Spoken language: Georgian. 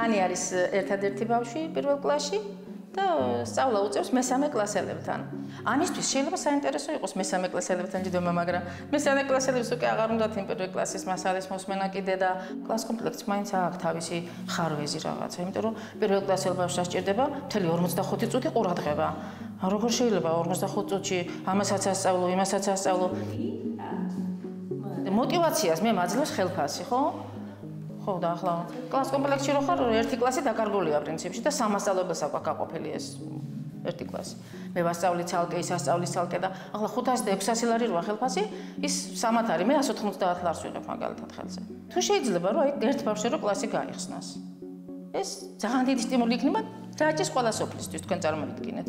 ანი არის ერთადერთი ბავშვი პირველ კლასში და სწავლა უწევს მესამე კლასელებთან. ანისთვის შეიძლება საინტერესო იყოს მესამე კლასელებთან ჯდომა, მაგრამ მესამე კლასელებს უკვე აღარ უნდათ იმ პირველ κλასის მასალის მოსმენა კიდე და კლას კომპლექტს მაინც აქვს თავისი ხარვეზი რაღაცა, იმიტომ რომ პირველ კლასელ ბავშვს სჭირდება მთელი 45 წუთი ყურადღება. როგორ შეიძლება 45 წუთში ამასაც ასწავლო, იმასაც ასწავლო? мотивაციას მე მაძლევს ხელფასი, ხო? ხო და ახლა კლას კომპლექტში რო ხარ ერთი კლასი დაკარგულია პრინციპში და სამასწავლებელს აქვს გაყოფილი ეს ერთი კლასი. მე ვასწავლი ცალკე, ის ასწავლის ცალკე და ახლა 500 და 600 ლარი როა ხელფასი, ის სამათ არის, მე 190 ლარს ვიღებ მაგალითად ხელზე. თუ შეიძლება რომ აი ერთ ბავშვზე რო კლასი გაიხსნას. ეს ძალიან დიდი სტიმული იქნება რაჭის ყველა სოფლისთვის თქვენ წარმოვიდგინეთ.